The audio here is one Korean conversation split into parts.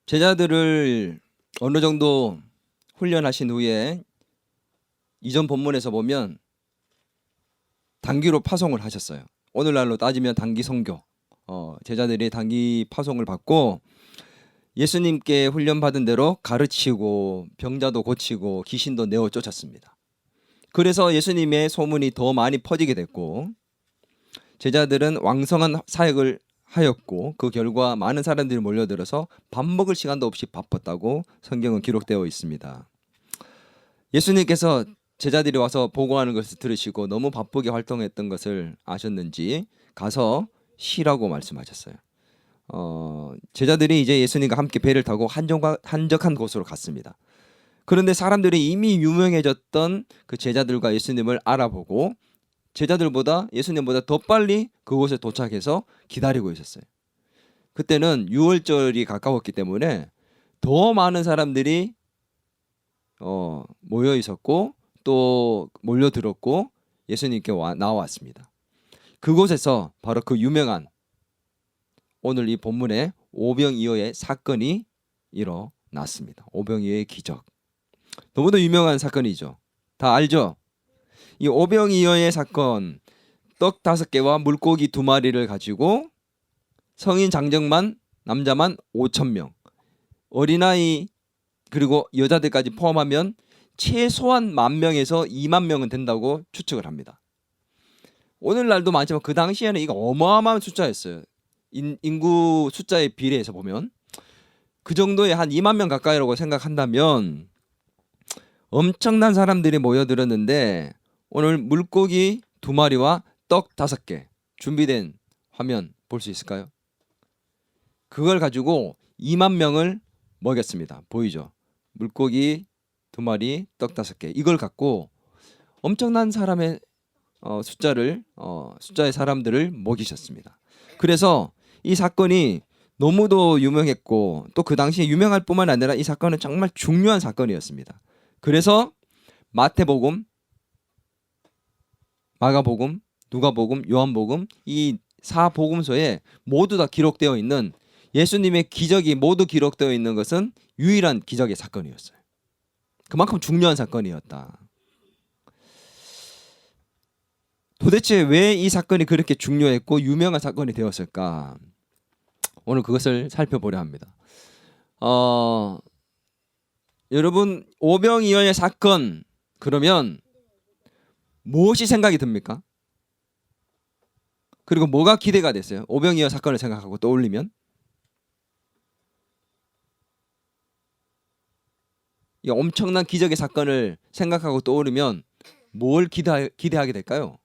제자들을 어느 정도 훈련하신 후에 이전 본문에서 보면 단기로 파송을 하셨어요. 오늘날로 따지면 단기 선교. 제자들이 단기 파송을 받고 예수님께 훈련받은 대로 가르치고 병자도 고치고 귀신도 내어 쫓았습니다. 그래서 예수님의 소문이 더 많이 퍼지게 됐고 제자들은 왕성한 사역을 하였고 그 결과 많은 사람들이 몰려들어서 밥 먹을 시간도 없이 바빴다고 성경은 기록되어 있습니다. 예수님께서 제자들이 와서 보고하는 것을 들으시고 너무 바쁘게 활동했던 것을 아셨는지 가서 쉬라고 말씀하셨어요. 제자들이 이제 예수님과 함께 배를 타고 한적한 곳으로 갔습니다. 그런데 사람들이 이미 유명해졌던 그 제자들과 예수님을 알아보고 제자들보다 예수님보다 더 빨리 그곳에 도착해서 기다리고 있었어요. 그때는 유월절이 가까웠기 때문에 더 많은 사람들이 모여 있었고 또 몰려들었고 예수님께 나왔습니다. 그곳에서 바로 그 유명한 오늘 이 본문에 오병이어의 사건이 일어났습니다. 오병이어의 기적. 너무도 유명한 사건이죠. 다 알죠? 이 오병이어의 사건, 떡 5개와 물고기 2마리를 가지고 성인 장정만 남자만 5,000명, 어린아이 그리고 여자들까지 포함하면 최소한 10,000명에서 20,000명은 된다고 추측을 합니다. 오늘날도 많지만 그 당시에는 이거 어마어마한 숫자였어요. 인구 숫자에 비례해서 보면 그 정도의 한 20,000명 가까이라고 생각한다면 엄청난 사람들이 모여들었는데 오늘 물고기 2마리와 떡 5개 준비된 화면 볼 수 있을까요? 그걸 가지고 20,000명을 먹였습니다. 보이죠? 물고기 2마리, 떡 5개 이걸 갖고 엄청난 사람의 숫자의 사람들을 먹이셨습니다. 그래서 이 사건이 너무도 유명했고 또 그 당시에 유명할 뿐만 아니라 이 사건은 정말 중요한 사건이었습니다. 그래서 마태복음, 마가복음, 누가복음, 요한복음 이 4복음서에 모두 다 기록되어 있는 예수님의 기적이 모두 기록되어 있는 것은 유일한 기적의 사건이었어요. 그만큼 중요한 사건이었다. 도대체 왜 이 사건이 그렇게 중요했고 유명한 사건이 되었을까? 오늘 그것을 살펴보려 합니다. 여러분 오병이어의 사건 그러면 무엇이 생각이 듭니까? 그리고 뭐가 기대가 됐어요? 오병이어 사건을 생각하고 떠올리면 이 엄청난 기적의 사건을 생각하고 떠오르면 뭘 기대하게 될까요?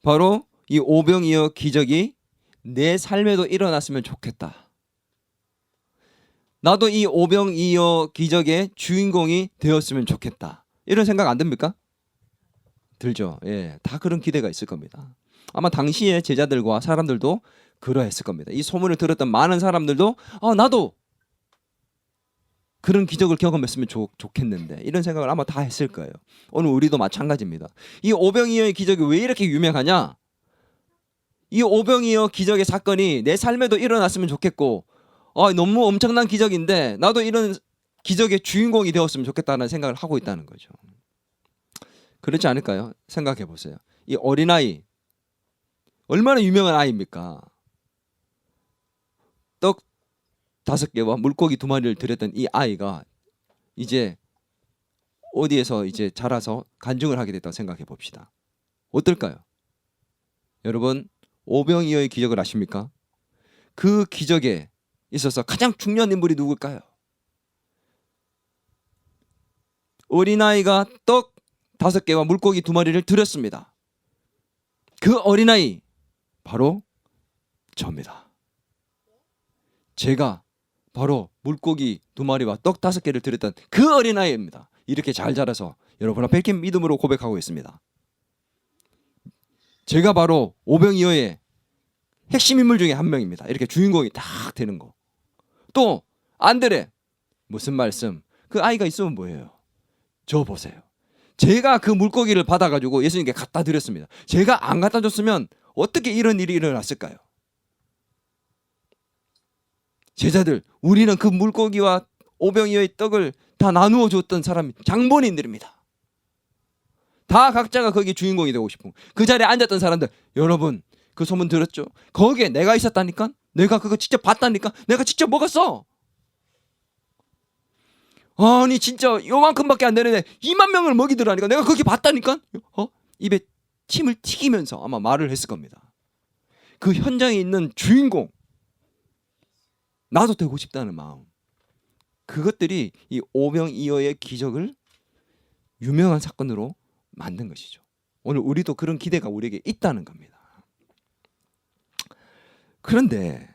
바로 이 오병이어 기적이 내 삶에도 일어났으면 좋겠다. 나도 이 오병이어 기적의 주인공이 되었으면 좋겠다. 이런 생각 안 듭니까? 들죠. 예, 다 그런 기대가 있을 겁니다. 아마 당시의 제자들과 사람들도 그러했을 겁니다. 이 소문을 들었던 많은 사람들도 나도 그런 기적을 경험했으면 좋겠는데 이런 생각을 아마 다 했을 거예요. 오늘 우리도 마찬가지입니다. 이 오병이어의 기적이 왜 이렇게 유명하냐? 이 오병이어 기적의 사건이 내 삶에도 일어났으면 좋겠고 너무 엄청난 기적인데 나도 이런 기적의 주인공이 되었으면 좋겠다는 생각을 하고 있다는 거죠. 그렇지 않을까요? 생각해 보세요. 이 어린아이 얼마나 유명한 아이입니까? 떡 5개와 물고기 2마리를 드렸던 이 아이가 이제 어디에서 이제 자라서 간증을 하게 됐다고 생각해 봅시다. 어떨까요? 여러분 오병이어의 기적을 아십니까? 그 기적에 있어서 가장 중요한 인물이 누굴까요? 어린아이가 떡 5개와 물고기 2마리를 드렸습니다. 그 어린아이 바로 저입니다. 제가 바로 물고기 2마리와 떡 5개를 드렸던 그 어린아이입니다. 이렇게 잘 자라서 여러분 앞에 이렇게 믿음으로 고백하고 있습니다. 제가 바로 오병이어의 핵심 인물 중에 한 명입니다. 이렇게 주인공이 딱 되는 거. 또 안드레 무슨 말씀? 그 아이가 있으면 뭐예요? 저 보세요. 제가 그 물고기를 받아가지고 예수님께 갖다 드렸습니다. 제가 안 갖다 줬으면 어떻게 이런 일이 일어났을까요? 제자들, 우리는 그 물고기와 오병이어의 떡을 다 나누어 줬던 사람이 장본인들입니다. 다 각자가 거기 주인공이 되고 싶은 그 자리에 앉았던 사람들, 여러분 그 소문 들었죠? 거기에 내가 있었다니까? 내가 그거 직접 봤다니까? 내가 직접 먹었어. 아니 진짜 요만큼밖에 안 되는데 2만 명을 먹이더라니까. 내가 거기 봤다니까? 입에 침을 튀기면서 아마 말을 했을 겁니다. 그 현장에 있는 주인공, 나도 되고 싶다는 마음, 그것들이 이 오병이어의 기적을 유명한 사건으로 만든 것이죠. 오늘 우리도 그런 기대가 우리에게 있다는 겁니다. 그런데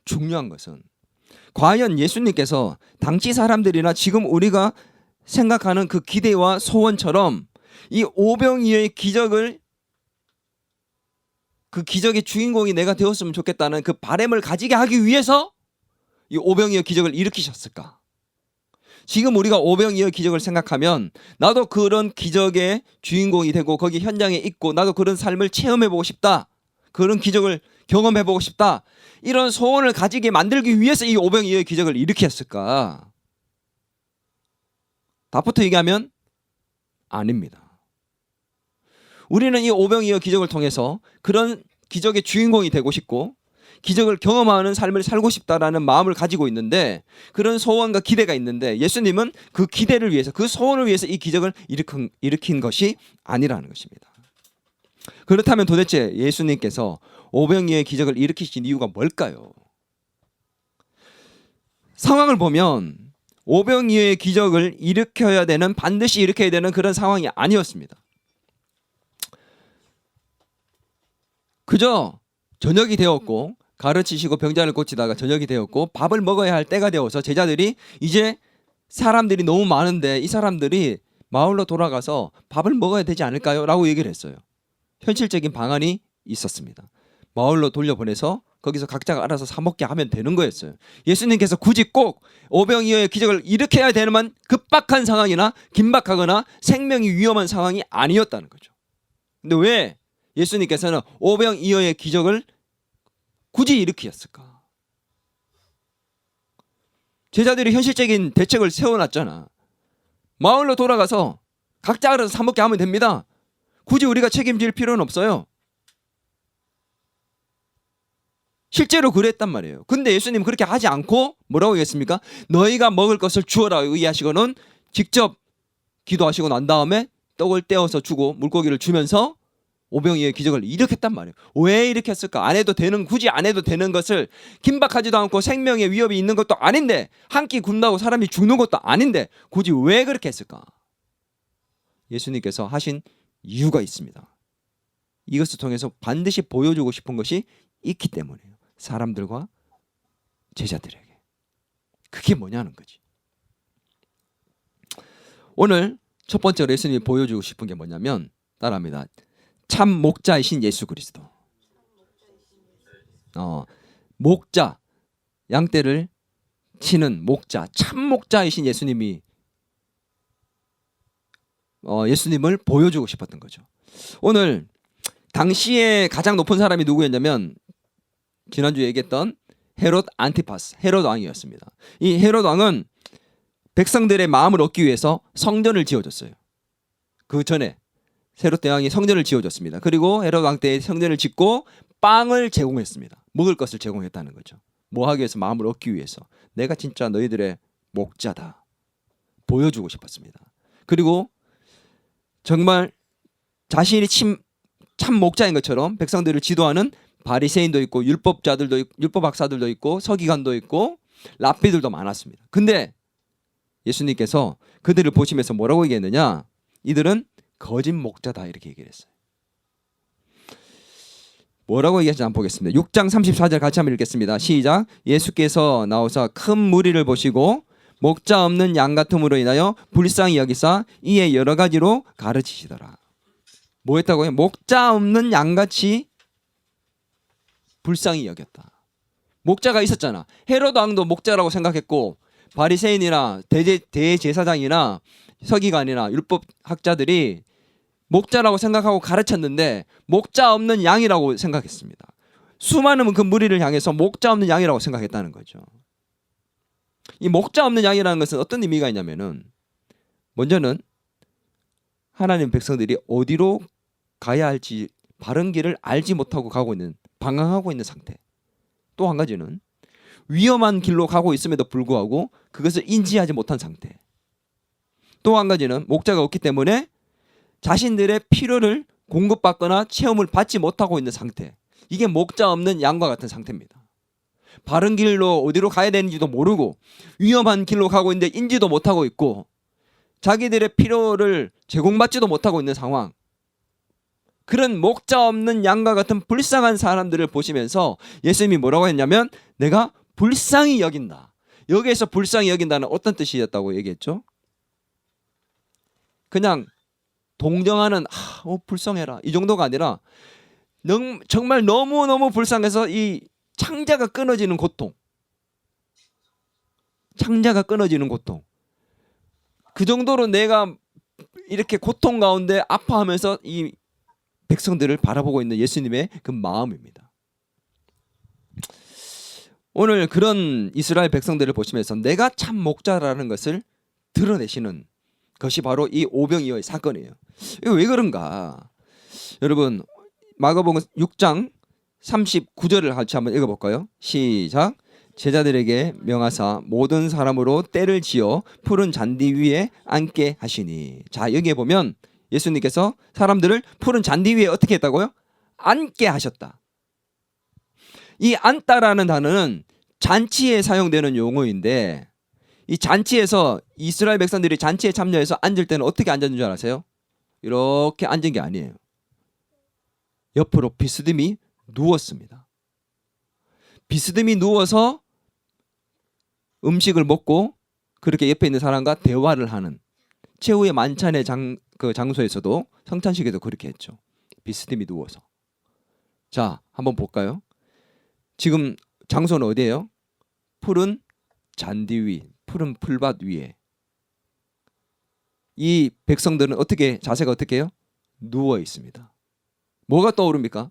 중요한 것은 과연 예수님께서 당시 사람들이나 지금 우리가 생각하는 그 기대와 소원처럼 이 오병이어의 기적을, 그 기적의 주인공이 내가 되었으면 좋겠다는 그 바람을 가지게 하기 위해서 이 오병이어 기적을 일으키셨을까? 지금 우리가 오병이어 기적을 생각하면 나도 그런 기적의 주인공이 되고 거기 현장에 있고 나도 그런 삶을 체험해보고 싶다, 그런 기적을 경험해보고 싶다, 이런 소원을 가지게 만들기 위해서 이 오병이어의 기적을 일으켰을까? 답부터 얘기하면 아닙니다. 우리는 이 오병이어 기적을 통해서 그런 기적의 주인공이 되고 싶고 기적을 경험하는 삶을 살고 싶다라는 마음을 가지고 있는데, 그런 소원과 기대가 있는데 예수님은 그 기대를 위해서, 그 소원을 위해서 이 기적을 일으킨 것이 아니라는 것입니다. 그렇다면 도대체 예수님께서 오병이어의 기적을 일으키신 이유가 뭘까요? 상황을 보면 오병이어의 기적을 일으켜야 되는, 반드시 일으켜야 되는 그런 상황이 아니었습니다. 그저 저녁이 되었고 가르치시고 병자를 고치다가 저녁이 되었고 밥을 먹어야 할 때가 되어서 제자들이 이제 사람들이 너무 많은데 이 사람들이 마을로 돌아가서 밥을 먹어야 되지 않을까요? 라고 얘기를 했어요. 현실적인 방안이 있었습니다. 마을로 돌려보내서 거기서 각자가 알아서 사 먹게 하면 되는 거였어요. 예수님께서 굳이 꼭 오병이어의 기적을 일으켜야 되는 급박한 상황이나 긴박하거나 생명이 위험한 상황이 아니었다는 거죠. 근데 왜 예수님께서는 오병이어의 기적을 굳이 일으키셨을까? 제자들이 현실적인 대책을 세워놨잖아. 마을로 돌아가서 각자 알아서 사 먹게 하면 됩니다. 굳이 우리가 책임질 필요는 없어요. 실제로 그랬단 말이에요. 근데 예수님은 그렇게 하지 않고 뭐라고 얘기했습니까? 너희가 먹을 것을 주어라 의하시고는 직접 기도하시고 난 다음에 떡을 떼어서 주고 물고기를 주면서 오병이어의 기적을 일으켰단 말이에요. 왜 일으켰을까? 안 해도 되는, 굳이 안 해도 되는 것을, 긴박하지도 않고 생명의 위협이 있는 것도 아닌데, 한 끼 굶다고 사람이 죽는 것도 아닌데 굳이 왜 그렇게 했을까? 예수님께서 하신 이유가 있습니다. 이것을 통해서 반드시 보여주고 싶은 것이 있기 때문이에요. 사람들과 제자들에게. 그게 뭐냐는 거지. 오늘 첫 번째로 예수님이 보여주고 싶은 게 뭐냐면, 따라합니다. 참 목자이신 예수 그리스도. 목자, 양떼를 치는 목자, 참 목자이신 예수님이 예수님을 보여주고 싶었던 거죠. 오늘 당시에 가장 높은 사람이 누구였냐면 지난주에 얘기했던 헤롯 안티파스, 헤롯 왕이었습니다. 이 헤롯 왕은 백성들의 마음을 얻기 위해서 성전을 지어줬어요. 그 전에 헤롯 대왕이 성전을 지어줬습니다. 그리고 헤롯 왕 때 성전을 짓고 빵을 제공했습니다. 먹을 것을 제공했다는 거죠. 뭐 하기 위해서? 마음을 얻기 위해서. 내가 진짜 너희들의 목자다 보여주고 싶었습니다. 그리고 정말 자신이 참 목자인 것처럼 백성들을 지도하는 바리새인도 있고 율법자들도 있고 율법학사들도 있고 서기관도 있고 랍비들도 많았습니다. 근데 예수님께서 그들을 보시면서 뭐라고 얘기했느냐? 이들은 거짓 목자다 이렇게 얘기를 했어요. 뭐라고 얘기하는지 한번 보겠습니다. 6장 34절 같이 한번 읽겠습니다. 시작. 예수께서 나오사 큰 무리를 보시고 목자 없는 양 같음으로 인하여 불쌍히 여기사 이에 여러 가지로 가르치시더라. 뭐 했다고요? 목자 없는 양같이 불쌍히 여겼다. 목자가 있었잖아. 헤롯 왕도 목자라고 생각했고 바리새인이나 대제사장이나 서기관이나 율법학자들이 목자라고 생각하고 가르쳤는데 목자 없는 양이라고 생각했습니다. 수많은 그 무리를 향해서 목자 없는 양이라고 생각했다는 거죠. 이 목자 없는 양이라는 것은 어떤 의미가 있냐면은 먼저는 하나님 백성들이 어디로 가야 할지 바른 길을 알지 못하고 가고 있는, 방황하고 있는 상태. 또 한 가지는 위험한 길로 가고 있음에도 불구하고 그것을 인지하지 못한 상태. 또 한 가지는 목자가 없기 때문에 자신들의 필요를 공급받거나 체험을 받지 못하고 있는 상태. 이게 목자 없는 양과 같은 상태입니다. 바른 길로 어디로 가야 되는지도 모르고 위험한 길로 가고 있는데 인지도 못하고 있고 자기들의 필요를 제공받지도 못하고 있는 상황. 그런 목자 없는 양과 같은 불쌍한 사람들을 보시면서 예수님이 뭐라고 했냐면 내가 불쌍히 여긴다. 여기에서 불쌍히 여긴다는 어떤 뜻이었다고 얘기했죠? 그냥 동정하는 불쌍해라 이 정도가 아니라 정말 너무너무 불쌍해서 이 창자가 끊어지는 고통. 창자가 끊어지는 고통. 그 정도로 내가 이렇게 고통 가운데 아파하면서 이 백성들을 바라보고 있는 예수님의 그 마음입니다. 오늘 그런 이스라엘 백성들을 보시면서 내가 참 목자라는 것을 드러내시는 것이 바로 이 오병이어의 사건이에요. 이거 왜 그런가? 여러분 마가복음 6장 39절을 같이 한번 읽어볼까요? 시작. 제자들에게 명하사 모든 사람으로 때를 지어 푸른 잔디 위에 앉게 하시니. 자, 여기에 보면 예수님께서 사람들을 푸른 잔디 위에 어떻게 했다고요? 앉게 하셨다. 이 앉다라는 단어는 잔치에 사용되는 용어인데 이 잔치에서 이스라엘 백성들이 잔치에 참여해서 앉을 때는 어떻게 앉았는 줄 아세요? 이렇게 앉은 게 아니에요. 옆으로 비스듬히 누웠습니다. 비스듬히 누워서 음식을 먹고 그렇게 옆에 있는 사람과 대화를 하는 최후의 만찬의 장소에서도 성찬식에도 그렇게 했죠. 비스듬히 누워서. 자, 한번 볼까요? 지금 장소는 어디예요? 푸른 잔디 위, 푸른 풀밭 위에. 이 백성들은 자세가 어떻게 해요? 누워 있습니다. 뭐가 떠오릅니까?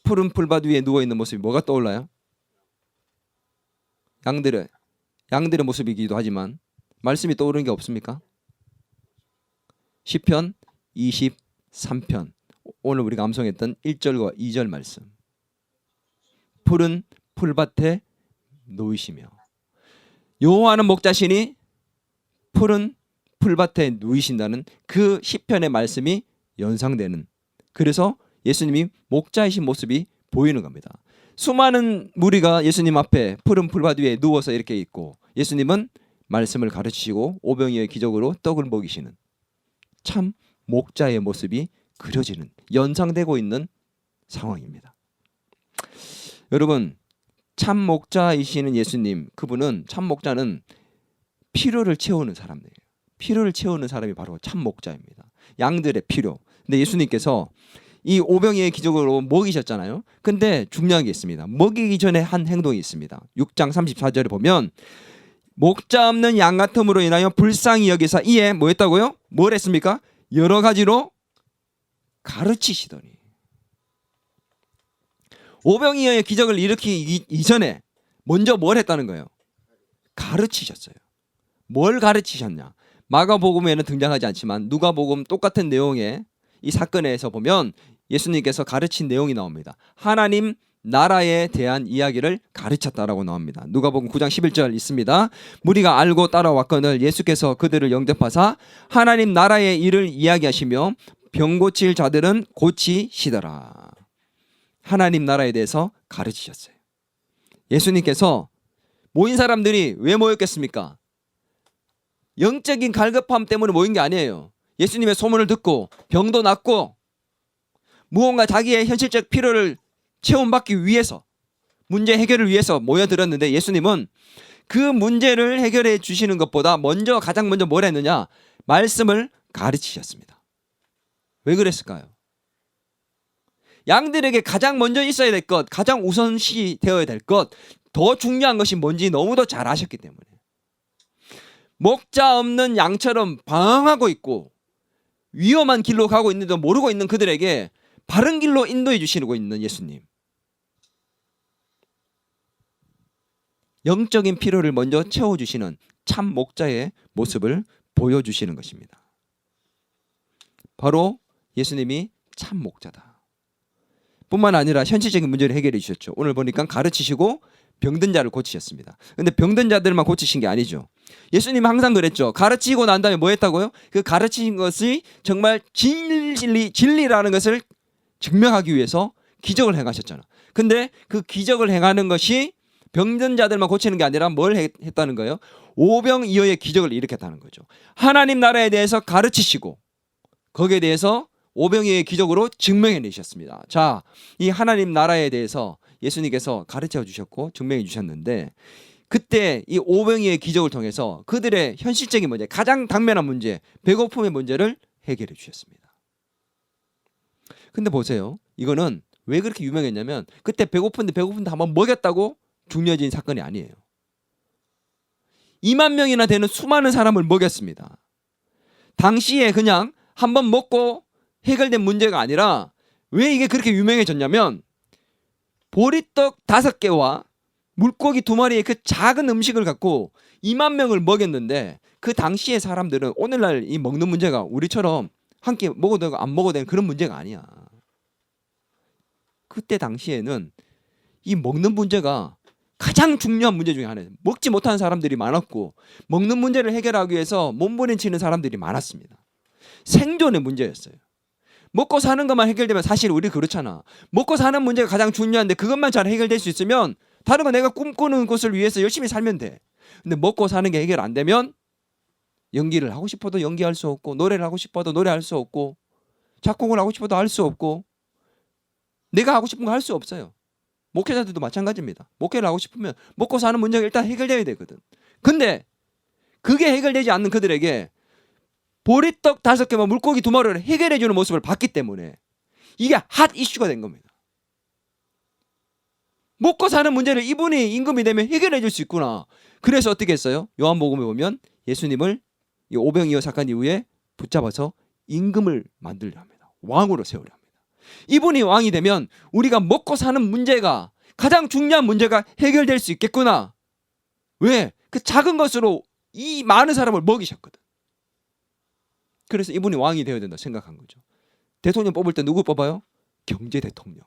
푸른 풀밭 위에 누워 있는 모습이 뭐가 떠올라요? 양들의 모습이기도 하지만 말씀이 떠오르는 게 없습니까? 시편 23편 오늘 우리가 암송했던 1절과 2절 말씀. 푸른 풀밭에 누이시며 여호와는 목자시니 푸른 풀밭에 누이신다는 그 시편의 말씀이 연상되는, 그래서 예수님이 목자이신 모습이 보이는 겁니다. 수많은 무리가 예수님 앞에 푸른 풀밭 위에 누워서 이렇게 있고 예수님은 말씀을 가르치시고 오병이어의 기적으로 떡을 먹이시는 참 목자의 모습이 그려지는, 연상되고 있는 상황입니다. 여러분, 참 목자이시는 예수님, 그분은 참 목자는 필요를 채우는 사람이에요. 필요를 채우는 사람이 바로 참 목자입니다. 양들의 필요. 근데 예수님께서 이 오병이어의 기적으로 먹이셨잖아요. 근데 중요한 게 있습니다. 먹이기 전에 한 행동이 있습니다. 6장 34절에 보면 목자 없는 양 같음으로 인하여 불쌍히 여기사 이에 뭐 했다고요? 뭘 했습니까? 여러 가지로 가르치시더니. 오병이어의 기적을 일으키기 이전에 먼저 뭘 했다는 거예요? 가르치셨어요. 뭘 가르치셨냐? 마가복음에는 등장하지 않지만 누가복음 똑같은 내용의 이 사건에서 보면 예수님께서 가르친 내용이 나옵니다. 하나님 나라에 대한 이야기를 가르쳤다라고 나옵니다. 누가복음 9장 11절 있습니다. 무리가 알고 따라왔거늘 예수께서 그들을 영접하사 하나님 나라의 일을 이야기하시며 병 고칠 자들은 고치시더라. 하나님 나라에 대해서 가르치셨어요. 예수님께서 모인 사람들이 왜 모였겠습니까? 영적인 갈급함 때문에 모인 게 아니에요. 예수님의 소문을 듣고 병도 낫고 무언가 자기의 현실적 필요를 체험받기 위해서, 문제 해결을 위해서 모여들었는데 예수님은 그 문제를 해결해 주시는 것보다 가장 먼저 뭘 했느냐? 말씀을 가르치셨습니다. 왜 그랬을까요? 양들에게 가장 먼저 있어야 될 것, 가장 우선시 되어야 될 것, 더 중요한 것이 뭔지 너무도 잘 아셨기 때문에. 목자 없는 양처럼 방황하고 있고 위험한 길로 가고 있는데도 모르고 있는 그들에게 바른 길로 인도해 주시고 있는 예수님. 영적인 필요를 먼저 채워주시는 참 목자의 모습을 보여주시는 것입니다. 바로 예수님이 참 목자다. 뿐만 아니라 현실적인 문제를 해결해 주셨죠. 오늘 보니까 가르치시고 병든 자를 고치셨습니다. 근데 병든 자들만 고치신 게 아니죠. 예수님은 항상 그랬죠. 가르치고 난 다음에 뭐 했다고요? 그 가르치신 것이 정말 진리라는 것을 증명하기 위해서 기적을 행하셨잖아. 근데 그 기적을 행하는 것이 병든 자들만 고치는 게 아니라 뭘 했다는 거예요? 오병이어의 기적을 일으켰다는 거죠. 하나님 나라에 대해서 가르치시고 거기에 대해서 오병이어의 기적으로 증명해 내셨습니다. 자, 이 하나님 나라에 대해서 예수님께서 가르쳐 주셨고 증명해 주셨는데 그때 이 오병이어의 기적을 통해서 그들의 현실적인 문제, 가장 당면한 문제, 배고픔의 문제를 해결해 주셨습니다. 근데 보세요. 이거는 왜 그렇게 유명했냐면 그때 배고픈데 한번 먹였다고 중요해진 사건이 아니에요. 2만 명이나 되는 수많은 사람을 먹였습니다. 당시에 그냥 한번 먹고 해결된 문제가 아니라 왜 이게 그렇게 유명해졌냐면 보리떡 5개와 물고기 2마리의 그 작은 음식을 갖고 2만 명을 먹였는데 그 당시의 사람들은 오늘날 이 먹는 문제가 우리처럼 한 끼 먹어도 되고 안 먹어도 되는 그런 문제가 아니야. 그때 당시에는 이 먹는 문제가 가장 중요한 문제 중에 하나예요. 먹지 못하는 사람들이 많았고 먹는 문제를 해결하기 위해서 몸부림치는 사람들이 많았습니다. 생존의 문제였어요. 먹고 사는 것만 해결되면 사실 우리 그렇잖아. 먹고 사는 문제가 가장 중요한데 그것만 잘 해결될 수 있으면 다른 거 내가 꿈꾸는 것을 위해서 열심히 살면 돼. 근데 먹고 사는 게 해결 안 되면 연기를 하고 싶어도 연기할 수 없고 노래를 하고 싶어도 노래할 수 없고 작곡을 하고 싶어도 할 수 없고 내가 하고 싶은 거 할 수 없어요. 목회자들도 마찬가지입니다. 목회를 하고 싶으면 먹고 사는 문제가 일단 해결돼야 되거든. 근데 그게 해결되지 않는 그들에게 보리떡 5개와 물고기 2마리를 해결해 주는 모습을 봤기 때문에 이게 핫 이슈가 된 겁니다. 먹고 사는 문제를 이분이 임금이 되면 해결해 줄 수 있구나. 그래서 어떻게 했어요? 요한복음에 보면 예수님을 이 오병이어 사건 이후에 붙잡아서 임금을 만들려 합니다. 왕으로 세우려 합니다. 이분이 왕이 되면 우리가 먹고 사는 문제가 가장 중요한 문제가 해결될 수 있겠구나. 왜? 그 작은 것으로 이 많은 사람을 먹이셨거든. 그래서 이분이 왕이 되어야 된다 생각한 거죠. 대통령 뽑을 때 누구 뽑아요? 경제 대통령.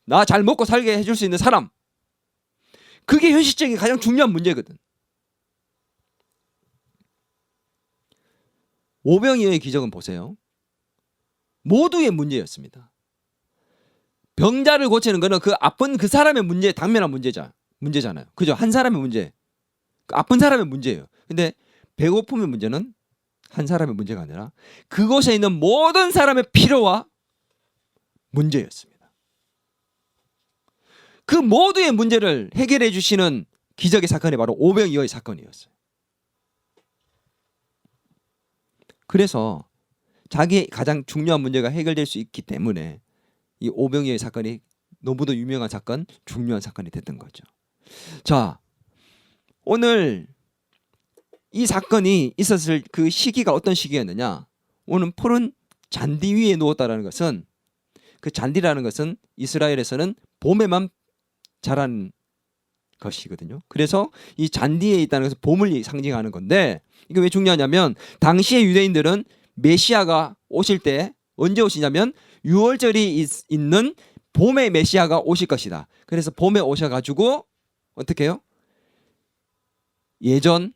나 잘 먹고 살게 해줄 수 있는 사람. 그게 현실적인 가장 중요한 문제거든. 오병이어의 기적은 보세요. 모두의 문제였습니다. 병자를 고치는 거는 그 아픈 그 사람의 문제, 당면한 문제잖아요. 그죠? 한 사람의 문제. 그 아픈 사람의 문제예요. 근데 배고픔의 문제는 한 사람의 문제가 아니라 그곳에 있는 모든 사람의 필요와 문제였습니다. 그 모두의 문제를 해결해 주시는 기적의 사건이 바로 오병이어의 사건이었어요. 그래서 자기의 가장 중요한 문제가 해결될 수 있기 때문에 이 오병이어의 사건이 너무도 유명한 사건, 중요한 사건이 됐던 거죠. 자, 오늘 이 사건이 있었을 그 시기가 어떤 시기였느냐? 오늘 푸른 잔디 위에 누웠다라는 것은 그 잔디라는 것은 이스라엘에서는 봄에만 자란 것이거든요. 그래서 이 잔디에 있다는 것은 봄을 상징하는 건데 이게 왜 중요하냐면 당시의 유대인들은 메시아가 오실 때 언제 오시냐면 6월절이 있는 봄에 메시아가 오실 것이다. 그래서 봄에 오셔가지고 어떻게 해요? 예전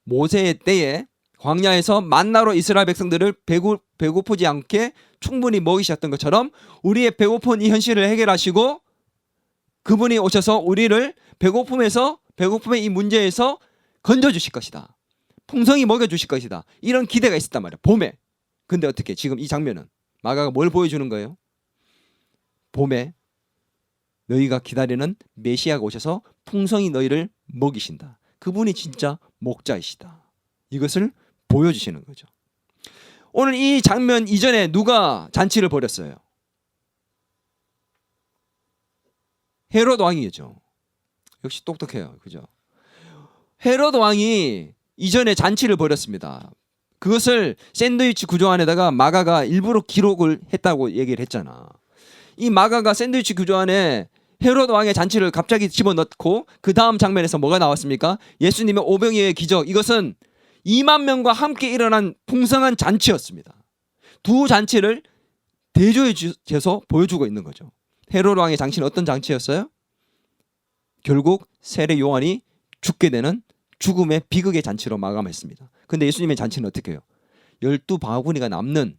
모세의 때에 광야에서 만나로 이스라엘 백성들을 배고프지 않게 충분히 먹이셨던 것처럼 우리의 배고픈 이 현실을 해결하시고 그분이 오셔서 우리를 배고픔의 이 문제에서 건져주실 것이다. 풍성히 먹여주실 것이다. 이런 기대가 있었단 말이야. 봄에. 근데 어떻게 지금 이 장면은 마가가 뭘 보여주는 거예요? 봄에 너희가 기다리는 메시아가 오셔서 풍성히 너희를 먹이신다. 그분이 진짜 목자이시다. 이것을 보여주시는 거죠. 오늘 이 장면 이전에 누가 잔치를 벌였어요? 헤롯 왕이죠. 역시 똑똑해요. 그죠? 헤롯 왕이 이전에 잔치를 벌였습니다. 그것을 샌드위치 구조 안에다가 마가가 일부러 기록을 했다고 얘기를 했잖아. 이 마가가 샌드위치 구조 안에 헤롯 왕의 잔치를 갑자기 집어넣고 그 다음 장면에서 뭐가 나왔습니까? 예수님의 오병이어의 기적. 이것은 2만 명과 함께 일어난 풍성한 잔치였습니다. 두 잔치를 대조해서 보여주고 있는 거죠. 헤롯 왕의 잔치는 어떤 잔치였어요? 결국 세례 요한이 죽게 되는 죽음의 비극의 잔치로 마감했습니다. 근데 예수님의 잔치는 어떻게 해요? 12바구니가 남는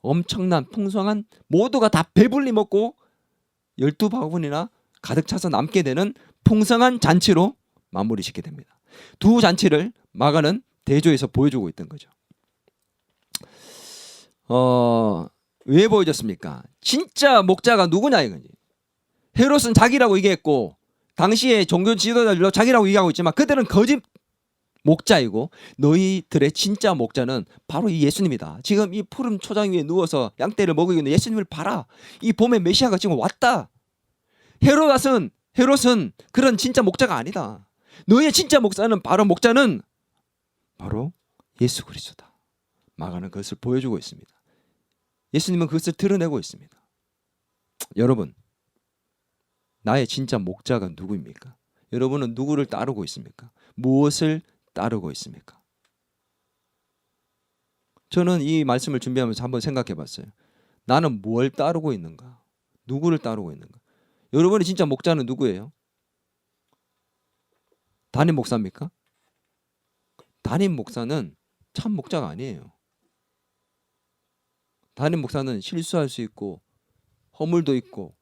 엄청난 풍성한, 모두가 다 배불리 먹고 12바구니나 가득 차서 남게 되는 풍성한 잔치로 마무리 짓게 됩니다. 두 잔치를 마가는 대조해서 보여주고 있던 거죠. 왜 보여줬습니까? 진짜 목자가 누구냐 이거지. 헤롯은 자기라고 얘기했고 당시에 종교 지도자들도 자기라고 얘기하고 있지만 그들은 거짓 목자이고 너희들의 진짜 목자는 바로 이 예수님이다. 지금 이 푸른 초장 위에 누워서 양떼를 먹이고 있는 예수님을 봐라. 이 봄의 메시아가 지금 왔다. 헤롯은 그런 진짜 목자가 아니다. 너희의 진짜 목자는 바로 예수 그리스도다. 마가는 그것을 보여주고 있습니다. 예수님은 그것을 드러내고 있습니다. 여러분, 나의 진짜 목자가 누구입니까? 여러분은 누구를 따르고 있습니까? 무엇을 따르고 있습니까? 저는 이 말씀을 준비하면서 한번 생각해 봤어요. 나는 뭘 따르고 있는가? 누구를 따르고 있는가? 여러분의 진짜 목자는 누구예요? 담임 목사입니까? 담임 목사는 참 목자가 아니에요. 담임 목사는 실수할 수 있고 허물도 있고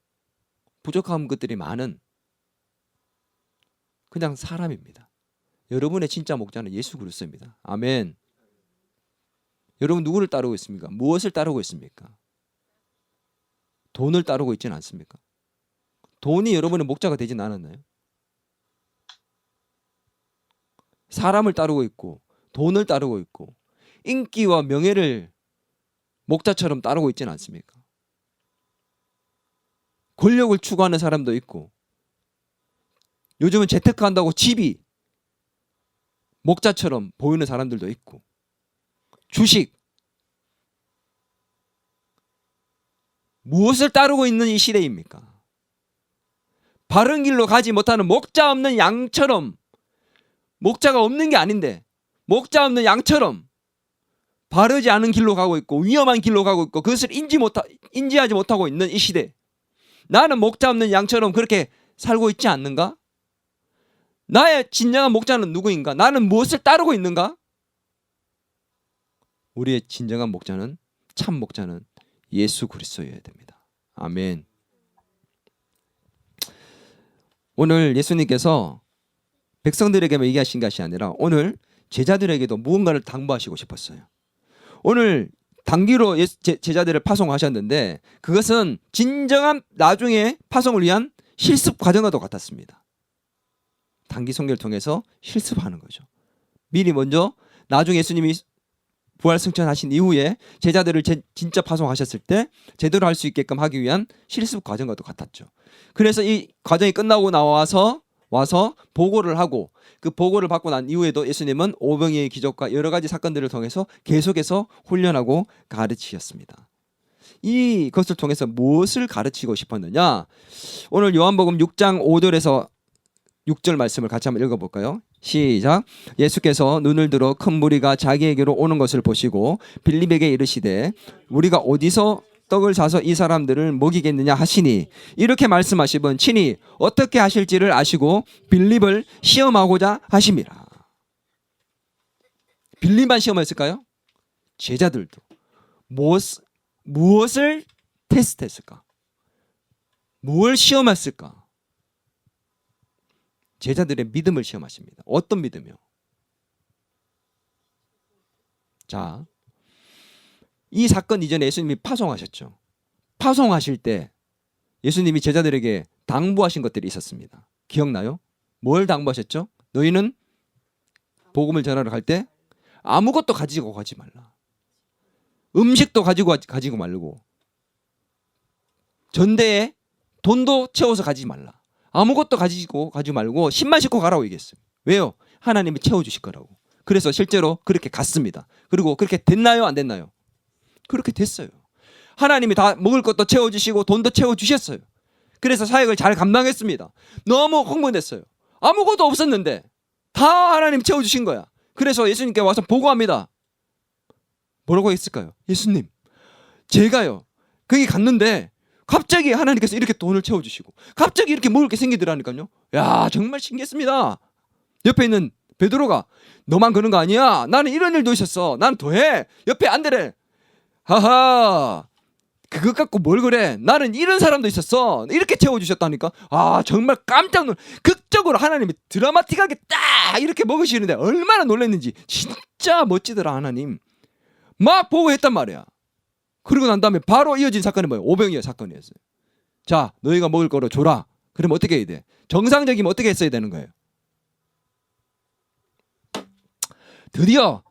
부족한 것들이 많은 그냥 사람입니다. 여러분의 진짜 목자는 예수 그리스도입니다. 아멘. 여러분 누구를 따르고 있습니까? 무엇을 따르고 있습니까? 돈을 따르고 있지는 않습니까? 돈이 여러분의 목자가 되진 않았나요? 사람을 따르고 있고 돈을 따르고 있고 인기와 명예를 목자처럼 따르고 있지는 않습니까? 권력을 추구하는 사람도 있고 요즘은 재테크한다고 집이 목자처럼 보이는 사람들도 있고 주식 무엇을 따르고 있는 이 시대입니까? 바른 길로 가지 못하는 목자 없는 양처럼 목자가 없는 게 아닌데 목자 없는 양처럼 바르지 않은 길로 가고 있고 위험한 길로 가고 있고 그것을 인지하지 못하고 있는 이 시대 나는 목자 없는 양처럼 그렇게 살고 있지 않는가? 나의 진정한 목자는 누구인가? 나는 무엇을 따르고 있는가? 우리의 진정한 목자는 참 목자는 예수 그리스도여야 됩니다. 아멘. 오늘 예수님께서 백성들에게만 얘기하신 것이 아니라 오늘 제자들에게도 무언가를 당부하시고 싶었어요. 오늘 단기로 제자들을 파송하셨는데 그것은 진정한 나중에 파송을 위한 실습 과정과도 같았습니다. 단기 선교를 통해서 실습하는 거죠. 미리 먼저 나중에 예수님이 부활 승천하신 이후에 제자들을 진짜 파송하셨을 때 제대로 할 수 있게끔 하기 위한 실습 과정과도 같았죠. 그래서 이 과정이 끝나고 와서 보고를 하고 그 보고를 받고 난 이후에도 예수님은 오병이의 기적과 여러 가지 사건들을 통해서 계속해서 훈련하고 가르치셨습니다. 이것을 통해서 무엇을 가르치고 싶었느냐? 오늘 요한복음 6장 5절에서 6절 말씀을 같이 한번 읽어볼까요? 시작. 예수께서 눈을 들어 큰 무리가 자기에게로 오는 것을 보시고 빌립에게 이르시되 우리가 어디서 떡을 사서 이 사람들을 먹이겠느냐 하시니 이렇게 말씀하시면 친히 어떻게 하실지를 아시고 빌립을 시험하고자 하심이라. 빌립만 시험했을까요? 제자들도 무엇을 테스트했을까? 무엇을 시험했을까? 제자들의 믿음을 시험하십니다. 어떤 믿음이요? 자, 이 사건 이전에 예수님이 파송하셨죠. 파송하실 때 예수님이 제자들에게 당부하신 것들이 있었습니다. 기억나요? 뭘 당부하셨죠? 너희는 복음을 전하러 갈 때 아무것도 가지고 가지 말라. 음식도 가지고 말고 전대에 돈도 채워서 가지 말라. 아무것도 가지고 가지 말고 신만 싣고 가라고 얘기했어요. 왜요? 하나님이 채워주실 거라고. 그래서 실제로 그렇게 갔습니다. 그리고 그렇게 됐나요? 안 됐나요? 그렇게 됐어요. 하나님이 다 먹을 것도 채워주시고 돈도 채워주셨어요. 그래서 사역을 잘 감당했습니다. 너무 흥분됐어요. 아무것도 없었는데 다 하나님 채워주신 거야. 그래서 예수님께 와서 보고합니다. 뭐라고 했을까요? 예수님, 제가요 거기 갔는데 갑자기 하나님께서 이렇게 돈을 채워주시고 갑자기 이렇게 먹을 게 생기더라니까요. 야, 정말 신기했습니다. 옆에 있는 베드로가 너만 그런 거 아니야? 나는 이런 일도 있었어. 나는 더해. 옆에 안드레, 하하, 그것 갖고 뭘 그래? 나는 이런 사람도 있었어. 이렇게 채워주셨다니까. 아, 정말 깜짝 놀. 극적으로 하나님이 드라마틱하게 딱 이렇게 먹으시는데 얼마나 놀랐는지. 진짜 멋지더라 하나님. 막 보고했단 말이야. 그러고 난 다음에 바로 이어진 사건이 뭐예요? 오병이어 사건이었어요. 자, 너희가 먹을 거로 줘라. 그러면 어떻게 해야 돼? 정상적이면 어떻게 했어야 되는 거예요? 드디어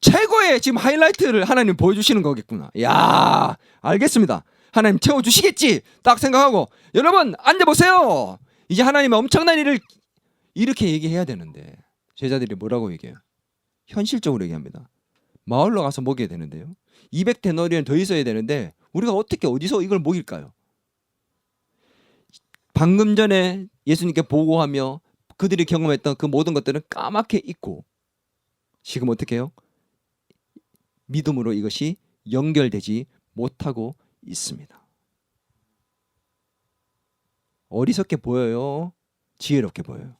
최고의 지금 하이라이트를 하나님 보여주시는 거겠구나. 야, 알겠습니다. 하나님 채워주시겠지 딱 생각하고, 여러분 앉아보세요. 이제 하나님의 엄청난 일을 이렇게 얘기해야 되는데 제자들이 뭐라고 얘기해요? 현실적으로 얘기합니다. 마을로 가서 먹여야 되는데요, 200데나리온 더 있어야 되는데 우리가 어떻게 어디서 이걸 먹일까요? 방금 전에 예수님께 보고하며 그들이 경험했던 그 모든 것들은 까맣게 잊고 지금 어떻게 해요? 믿음으로 이것이 연결되지 못하고 있습니다. 어리석게 보여요? 지혜롭게 보여요?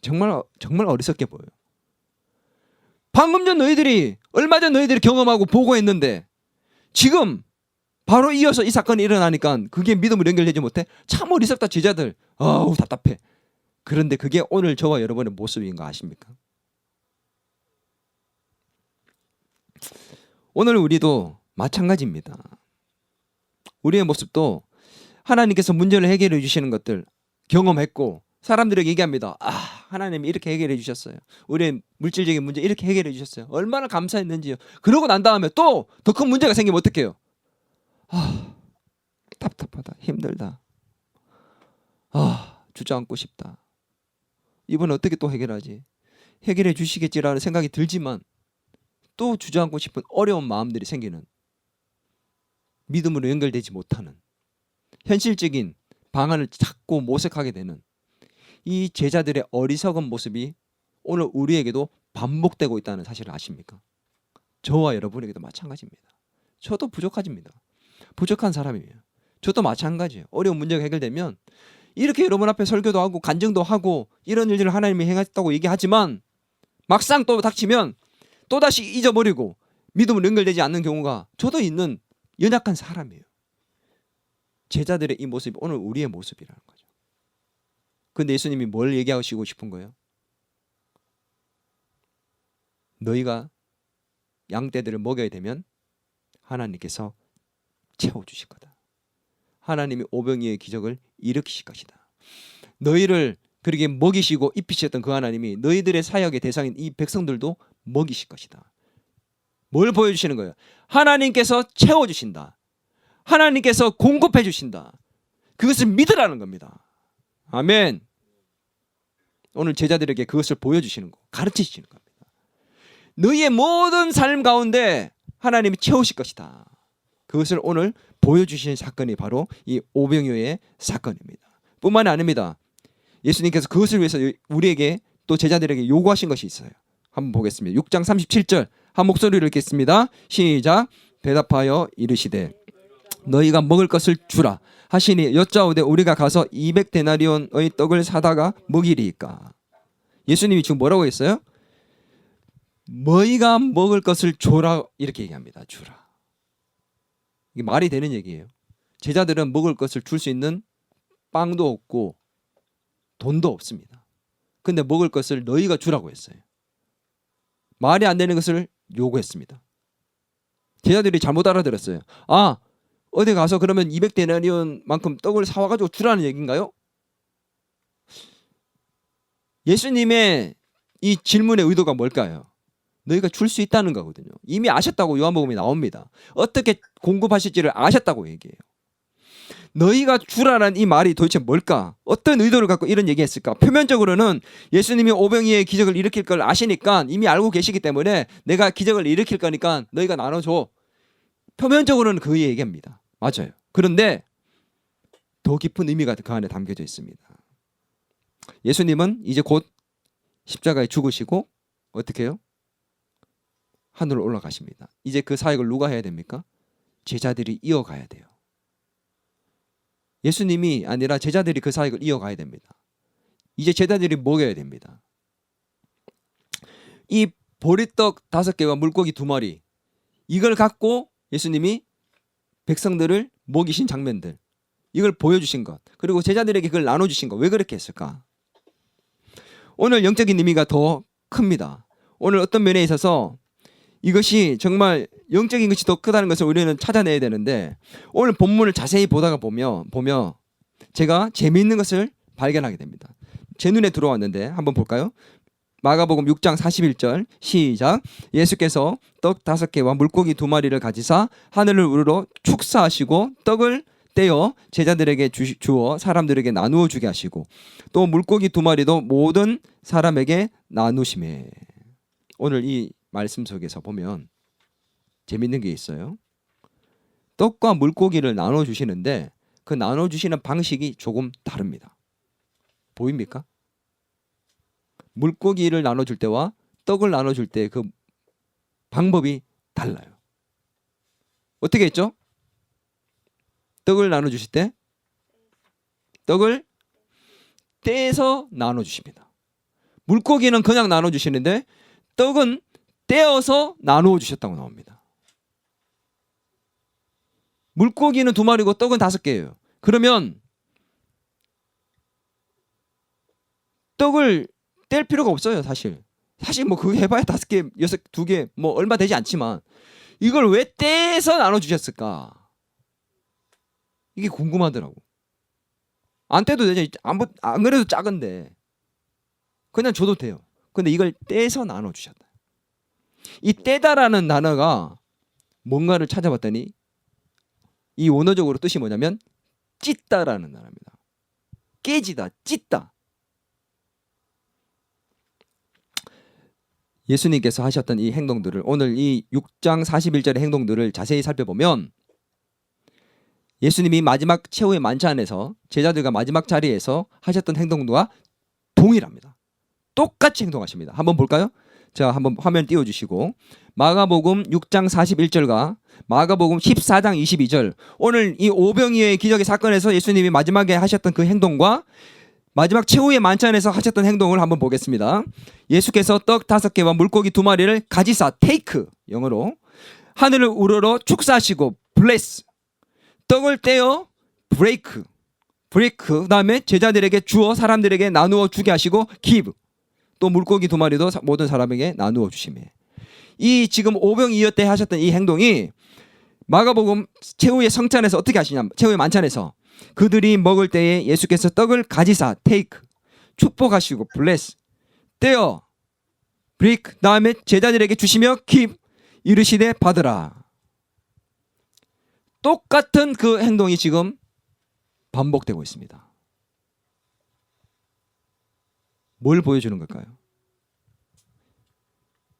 정말 어리석게 보여요. 방금 전 너희들이, 얼마 전 너희들이 경험하고 보고했는데 지금 바로 이어서 이 사건이 일어나니까 그게 믿음으로 연결되지 못해? 참 어리석다 제자들. 아우, 답답해. 그런데 그게 오늘 저와 여러분의 모습인 거 아십니까? 오늘 우리도 마찬가지입니다. 우리의 모습도 하나님께서 문제를 해결해 주시는 것들 경험했고 사람들에게 얘기합니다. 아, 하나님이 이렇게 해결해 주셨어요. 우리의 물질적인 문제 이렇게 해결해 주셨어요. 얼마나 감사했는지요. 그러고 난 다음에 또 더 큰 문제가 생기면 어떡해요? 아, 답답하다. 힘들다. 아, 주저앉고 싶다. 이번 어떻게 또 해결하지? 해결해 주시겠지라는 생각이 들지만 또 주저앉고 싶은 어려운 마음들이 생기는, 믿음으로 연결되지 못하는, 현실적인 방안을 찾고 모색하게 되는 이 제자들의 어리석은 모습이 오늘 우리에게도 반복되고 있다는 사실을 아십니까? 저와 여러분에게도 마찬가지입니다. 저도 부족하집니다. 부족한 사람이에요. 저도 마찬가지예요. 어려운 문제가 해결되면 이렇게 여러분 앞에 설교도 하고 간증도 하고 이런 일들을 하나님이 행했다고 얘기하지만 막상 또 닥치면 또다시 잊어버리고 믿음으로 연결되지 않는 경우가 저도 있는 연약한 사람이에요. 제자들의 이 모습이 오늘 우리의 모습이라는 거죠. 그런데 예수님이 뭘 얘기하시고 싶은 거예요? 너희가 양떼들을 먹여야 되면 하나님께서 채워주실 거다. 하나님이 오병이어의 기적을 일으키실 것이다. 너희를 그렇게 먹이시고 입히셨던 그 하나님이 너희들의 사역의 대상인 이 백성들도 먹이실 것이다. 뭘 보여주시는 거예요? 하나님께서 채워주신다. 하나님께서 공급해 주신다. 그것을 믿으라는 겁니다. 아멘. 오늘 제자들에게 그것을 보여주시는 거, 가르치시는 겁니다. 너희의 모든 삶 가운데 하나님이 채우실 것이다. 그것을 오늘 보여주신 사건이 바로 이 오병이어의 사건입니다. 뿐만이 아닙니다. 예수님께서 그것을 위해서 우리에게 또 제자들에게 요구하신 것이 있어요. 한번 보겠습니다. 6장 37절 한 목소리를 읽겠습니다. 시작. 대답하여 이르시되 너희가 먹을 것을 주라 하시니 여짜오되 우리가 가서 200데나리온의 떡을 사다가 먹이리이까. 예수님이 지금 뭐라고 했어요? 너희가 먹을 것을 줘라 이렇게 얘기합니다. 주라. 이게 말이 되는 얘기예요. 제자들은 먹을 것을 줄 수 있는 빵도 없고 돈도 없습니다. 근데 먹을 것을 너희가 주라고 했어요. 말이 안 되는 것을 요구했습니다. 제자들이 잘못 알아들었어요. 아, 어디 가서 그러면 200데나리온만큼 떡을 사와가지고 주라는 얘기인가요? 예수님의 이 질문의 의도가 뭘까요? 너희가 줄 수 있다는 거거든요. 이미 아셨다고 요한복음이 나옵니다. 어떻게 공급하실지를 아셨다고 얘기해요. 너희가 주라는 이 말이 도대체 뭘까? 어떤 의도를 갖고 이런 얘기했을까? 표면적으로는 예수님이 오병이어의 기적을 일으킬 걸 아시니까 이미 알고 계시기 때문에 내가 기적을 일으킬 거니까 너희가 나눠줘. 표면적으로는 그 얘기입니다. 맞아요. 그런데 더 깊은 의미가 그 안에 담겨져 있습니다. 예수님은 이제 곧 십자가에 죽으시고 어떻게 해요? 하늘로 올라가십니다. 이제 그 사역을 누가 해야 됩니까? 제자들이 이어가야 돼요. 예수님이 아니라 제자들이 그 사역을 이어가야 됩니다. 이제 제자들이 먹여야 됩니다. 이 보리떡 5개와 물고기 2마리, 이걸 갖고 예수님이 백성들을 먹이신 장면들, 이걸 보여주신 것, 그리고 제자들에게 그걸 나눠주신 것, 왜 그렇게 했을까? 오늘 영적인 의미가 더 큽니다. 오늘 어떤 면에 있어서 이것이 정말 영적인 것이 더 크다는 것을 우리는 찾아내야 되는데, 오늘 본문을 자세히 보다가 보면 제가 재미있는 것을 발견하게 됩니다. 제 눈에 들어왔는데 한번 볼까요? 마가복음 6장 41절 시작. 예수께서 떡 5개와 물고기 2마리를 가지사 하늘을 우러러 축사하시고 떡을 떼어 제자들에게 주어 사람들에게 나누어 주게 하시고 또 물고기 2마리도 모든 사람에게 나누시매. 오늘 이 말씀 속에서 보면 재밌는 게 있어요. 떡과 물고기를 나눠 주시는데 그 나눠 주시는 방식이 조금 다릅니다. 보입니까? 물고기를 나눠줄 때와 떡을 나눠줄 때 그 방법이 달라요. 어떻게 했죠? 떡을 나눠주실 때 떡을 떼서 나눠주십니다. 물고기는 그냥 나눠주시는데 떡은 떼어서 나누어 주셨다고 나옵니다. 물고기는 2마리고 떡은 5개예요. 그러면 떡을 뗄 필요가 없어요. 사실 뭐 그거 해봐야 5개, 2개 뭐 얼마 되지 않지만 이걸 왜 떼서 나눠주셨을까? 이게 궁금하더라고. 안 떼도 되죠. 안 그래도 작은데 그냥 줘도 돼요. 근데 이걸 떼서 나눠주셨다. 이 떼다라는 단어가 뭔가를 찾아봤더니 이 원어적으로 뜻이 뭐냐면 찢다라는 단어입니다. 깨지다, 찢다. 예수님께서 하셨던 이 행동들을, 오늘 이 6장 41절의 행동들을 자세히 살펴보면 예수님이 마지막 최후의 만찬에서 제자들과 마지막 자리에서 하셨던 행동과 동일합니다. 똑같이 행동하십니다. 한번 볼까요? 자, 한번 화면 띄워주시고 마가복음 6장 41절과 마가복음 14장 22절, 오늘 이 오병이어의 기적의 사건에서 예수님이 마지막에 하셨던 그 행동과 마지막 최후의 만찬에서 하셨던 행동을 한번 보겠습니다. 예수께서 떡 5개와 물고기 2마리를 가지사, 테이크, 영어로 하늘을 우러러 축사하시고 bless, 떡을 떼어 break, 그 다음에 제자들에게 주어 사람들에게 나누어 주게 하시고 give, 또 물고기 2마리도 모든 사람에게 나누어 주시매. 이 지금 오병이어 때 하셨던 이 행동이 마가복음 최후의 성찬에서 어떻게 하시냐, 최후의 만찬에서 그들이 먹을 때에 예수께서 떡을 가지사, take, 축복하시고 bless, 떼어 break, 다음에 제자들에게 주시며 give, 이르시되 받으라. 똑같은 그 행동이 지금 반복되고 있습니다. 뭘 보여주는 걸까요?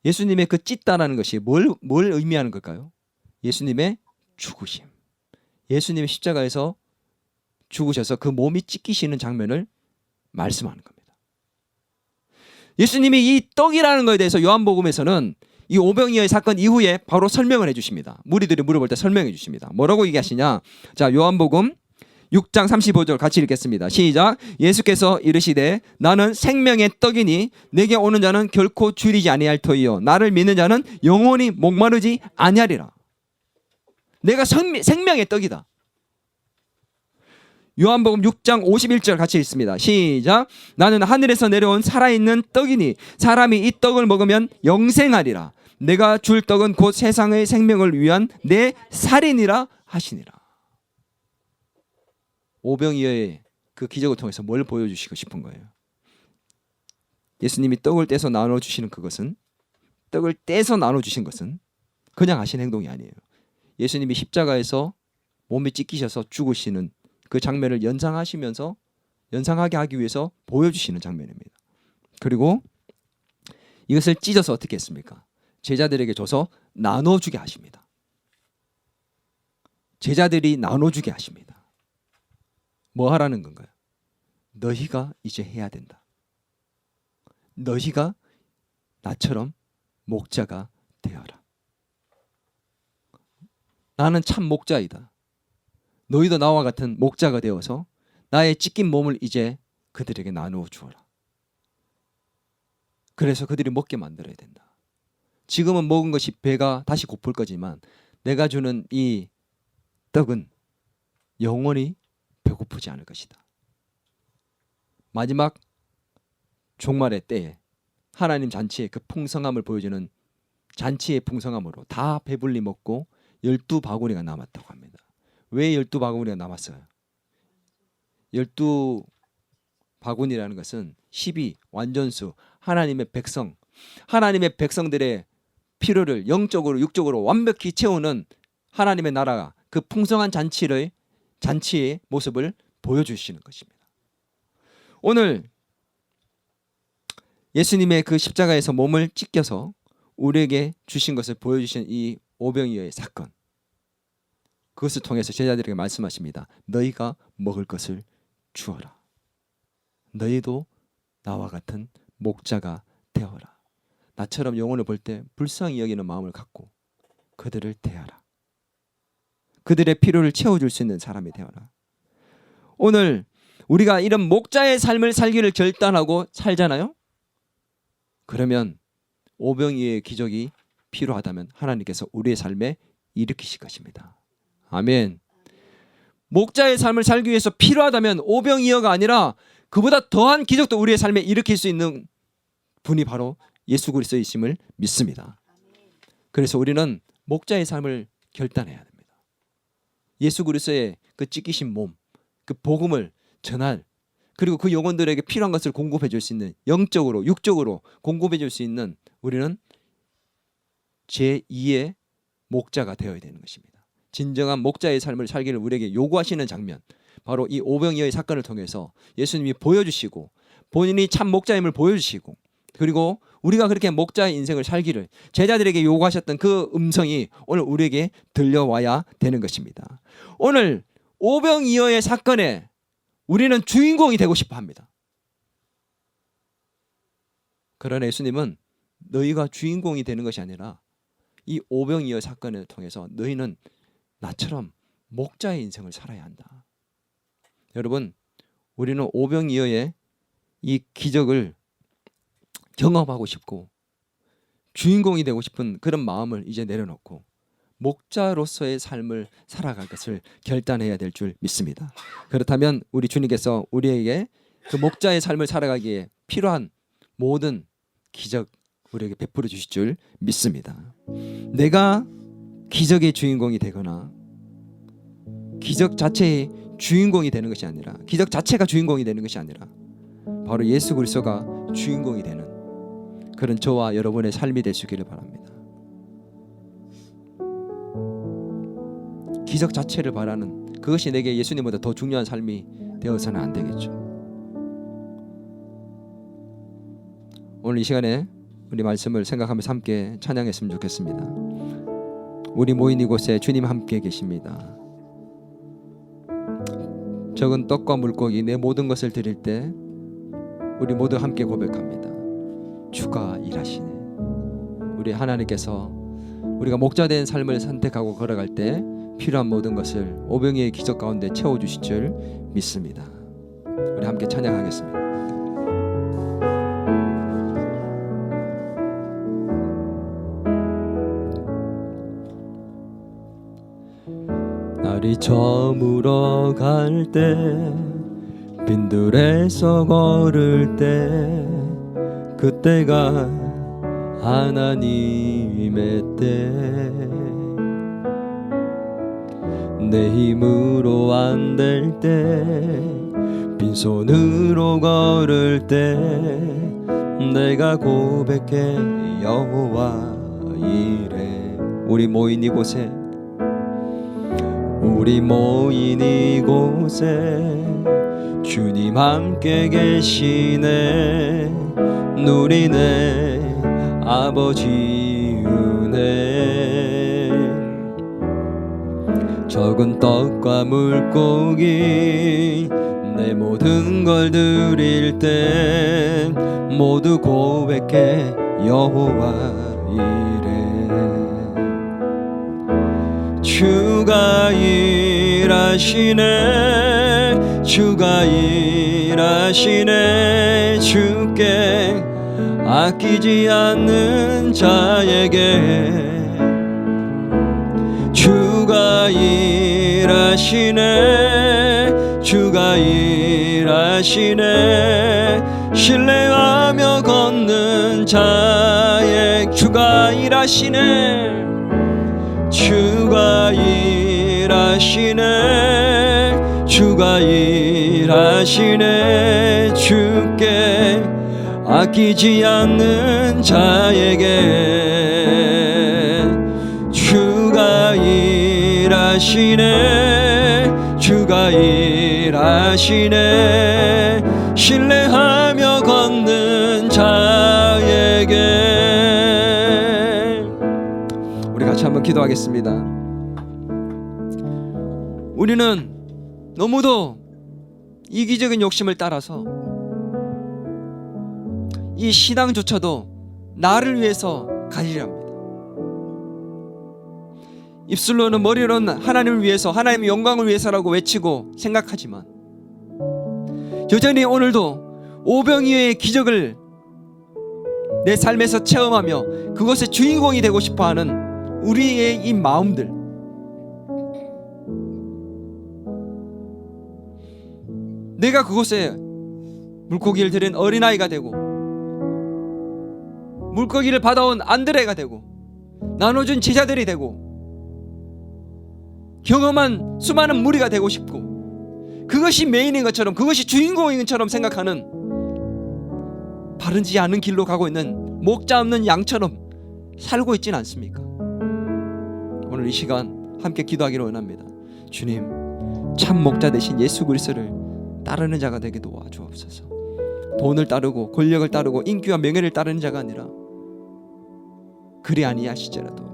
예수님의 그 찢다라는 것이 뭘 의미하는 걸까요? 예수님의 죽으심, 예수님의 십자가에서 죽으셔서 그 몸이 찢기시는 장면을 말씀하는 겁니다. 예수님이 이 떡이라는 것에 대해서 요한복음에서는 이 오병이어의 사건 이후에 바로 설명을 해주십니다. 무리들이 물어볼 때 설명해 주십니다. 뭐라고 얘기하시냐? 자, 요한복음 6장 35절 같이 읽겠습니다. 시작. 예수께서 이르시되 나는 생명의 떡이니 내게 오는 자는 결코 줄이지 아니할 터이요 나를 믿는 자는 영원히 목마르지 아니하리라. 내가 생명의 떡이다. 요한복음 6장 51절 같이 읽습니다. 시작. 나는 하늘에서 내려온 살아있는 떡이니 사람이 이 떡을 먹으면 영생하리라. 내가 줄 떡은 곧 세상의 생명을 위한 내 살이니라 하시니라. 오병이어의 그 기적을 통해서 뭘 보여주시고 싶은 거예요? 예수님이 떡을 떼서 나눠주시는 그것은, 떡을 떼서 나눠주신 것은 그냥 하신 행동이 아니에요. 예수님이 십자가에서 몸이 찢기셔서 죽으시는 그 장면을 연상하게 하기 위해서 보여주시는 장면입니다. 그리고 이것을 찢어서 어떻게 했습니까? 제자들에게 줘서 나눠주게 하십니다. 제자들이 나눠주게 하십니다. 뭐 하라는 건가요? 너희가 이제 해야 된다. 너희가 나처럼 목자가 되어라. 나는 참 목자이다. 너희도 나와 같은 목자가 되어서 나의 찢긴 몸을 이제 그들에게 나누어 주어라. 그래서 그들이 먹게 만들어야 된다. 지금은 먹은 것이 배가 다시 고플 거지만 내가 주는 이 떡은 영원히 배고프지 않을 것이다. 마지막 종말의 때에 하나님 잔치의 그 풍성함을 보여주는 잔치의 풍성함으로 다 배불리 먹고 12바구니가 남았다고 합니다. 왜 12바구니가 남았어요? 12바구니라는 것은 12 완전수, 하나님의 백성, 하나님의 백성들의 필요를 영적으로 육적으로 완벽히 채우는 하나님의 나라가 그 풍성한 잔치의 모습을 보여주시는 것입니다. 오늘 예수님의 그 십자가에서 몸을 찢겨서 우리에게 주신 것을 보여주신 이 오병이어의 사건, 그것을 통해서 제자들에게 말씀하십니다. 너희가 먹을 것을 주어라. 너희도 나와 같은 목자가 되어라. 나처럼 영혼을 볼 때 불쌍히 여기는 마음을 갖고 그들을 대하라. 그들의 필요를 채워줄 수 있는 사람이 되어라. 오늘 우리가 이런 목자의 삶을 살기를 결단하고 살잖아요. 그러면 오병이어의 기적이 필요하다면 하나님께서 우리의 삶에 일으키실 것입니다. 아멘. 목자의 삶을 살기 위해서 필요하다면 오병이어가 아니라 그보다 더한 기적도 우리의 삶에 일으킬 수 있는 분이 바로 예수 그리스도이심을 믿습니다. 그래서 우리는 목자의 삶을 결단해야 됩니다. 예수 그리스도의 그 찢기신 몸, 그 복음을 전할, 그리고 그 영혼들에게 필요한 것을 공급해 줄 수 있는, 영적으로 육적으로 공급해 줄 수 있는 우리는 제2의 목자가 되어야 되는 것입니다. 진정한 목자의 삶을 살기를 우리에게 요구하시는 장면, 바로 이 오병이어의 사건을 통해서 예수님이 보여주시고 본인이 참 목자임을 보여주시고, 그리고 우리가 그렇게 목자의 인생을 살기를 제자들에게 요구하셨던 그 음성이 오늘 우리에게 들려와야 되는 것입니다. 오늘 오병이어의 사건에 우리는 주인공이 되고 싶어 합니다. 그러나 예수님은 너희가 주인공이 되는 것이 아니라 이 오병이어 사건을 통해서 너희는 나처럼 목자의 인생을 살아야 한다. 여러분, 우리는 오병이어의 이 기적을 경험하고 싶고 주인공이 되고 싶은 그런 마음을 이제 내려놓고 목자로서의 삶을 살아갈 것을 결단해야 될 줄 믿습니다. 그렇다면 우리 주님께서 우리에게 그 목자의 삶을 살아가기에 필요한 모든 기적 우리에게 베풀어 주실 줄 믿습니다. 내가 기적의 주인공이 되거나 기적 자체의 주인공이 되는 것이 아니라, 기적 자체가 주인공이 되는 것이 아니라 바로 예수 그리스도가 주인공이 되는 그런 저와 여러분의 삶이 되시기를 바랍니다. 기적 자체를 바라는 그것이 내게 예수님보다 더 중요한 삶이 되어서는 안 되겠죠. 오늘 이 시간에 우리 말씀을 생각하면서 함께 찬양했으면 좋겠습니다. 우리 모인 이곳에 주님 함께 계십니다. 적은 떡과 물고기 내 모든 것을 드릴 때 우리 모두 함께 고백합니다. 주가 일하시네. 우리 하나님께서 우리가 목자된 삶을 선택하고 걸어갈 때 필요한 모든 것을 오병이어의 기적 가운데 채워주실 줄 믿습니다. 우리 함께 찬양하겠습니다. 날이 저물어 갈 때 빈들에서 걸을 때 그때가 하나님의 때 내 힘으로 안 될 때 빈손으로 걸을 때 내가 고백해 여호와 이래. 우리 모인 이곳에 주님 함께 계시네. 누리네 아버지 은혜. 적은 떡과 물고기 모든 걸 드릴 때 모두 고백해 여호와 이래. 주가 일하시네, 주가 일하시네. 주께 아끼지 않는 자에게 주가 일하시네, 주가 일하시네. 신뢰하며 걷는 자의 주가 일하시네, 주가 일하시네, 주가 일하시네. 주께 아끼지 않는 자에게 주가 일하시네, 주가 일하시네. 신뢰하며 걷는 자에게. 우리 같이 한번 기도하겠습니다. 우리는 너무도 이기적인 욕심을 따라서 이 신앙조차도 나를 위해서 가지려 합니다. 입술로는, 머리로는 하나님을 위해서, 하나님의 영광을 위해서라고 외치고 생각하지만 여전히 오늘도 오병이어의 기적을 내 삶에서 체험하며 그것의 주인공이 되고 싶어하는 우리의 이 마음들, 내가 그곳에 물고기를 들인 어린아이가 되고 물고기를 받아온 안드레가 되고 나눠준 제자들이 되고 경험한 수많은 무리가 되고 싶고 그것이 메인인 것처럼, 그것이 주인공인 것처럼 생각하는 바르지 않은 길로 가고 있는 목자 없는 양처럼 살고 있지는 않습니까? 오늘 이 시간 함께 기도하기를 원합니다. 주님, 참 목자 되신 예수 그리스도를 따르는 자가 되게 도와주옵소서. 돈을 따르고 권력을 따르고 인기와 명예를 따르는 자가 아니라 그리 아니하시더라도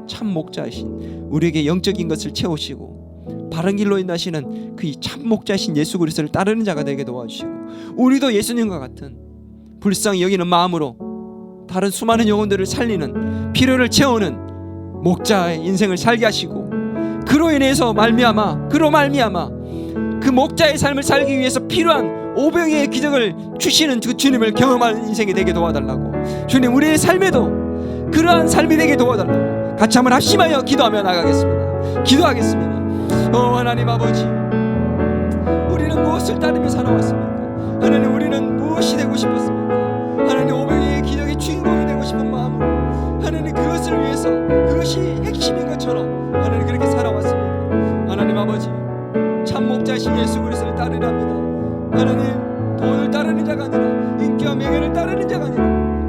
참 목자이신 우리에게 영적인 것을 채우시고 바른 길로 인하시는 그 참 목자이신 예수 그리스도를 따르는 자가 되게 도와주시고, 우리도 예수님과 같은 불쌍히 여기는 마음으로 다른 수많은 영혼들을 살리는, 필요를 채우는 목자의 인생을 살게 하시고, 그로 인해서 그로 말미암아 그 목자의 삶을 살기 위해서 필요한 오병이의 기적을 주시는 그 주님을 경험하는 인생이 되게 도와달라고. 주님, 우리의 삶에도 그러한 삶이 되게 도와달라고 같이 한번 합심하여 기도하며 나가겠습니다. 기도하겠습니다. 하나님 아버지, 우리는 무엇을 따르며 살아왔습니까? 하나님, 우리는 무엇이 되고 싶었습니까? 하나님, 오병이의 기적의 주인공이 되고 싶은 마음으로 하나님 그것을 위해서, 그것이 핵심인 것처럼 하나님 그렇게 살아왔습니다. 하나님 아버지, 참 목자이신 예수 그리스도를 따르랍니다. 하나님, 돈을 따르는 자가 아니라, 인기와 명예를 따르는 자가 아니라,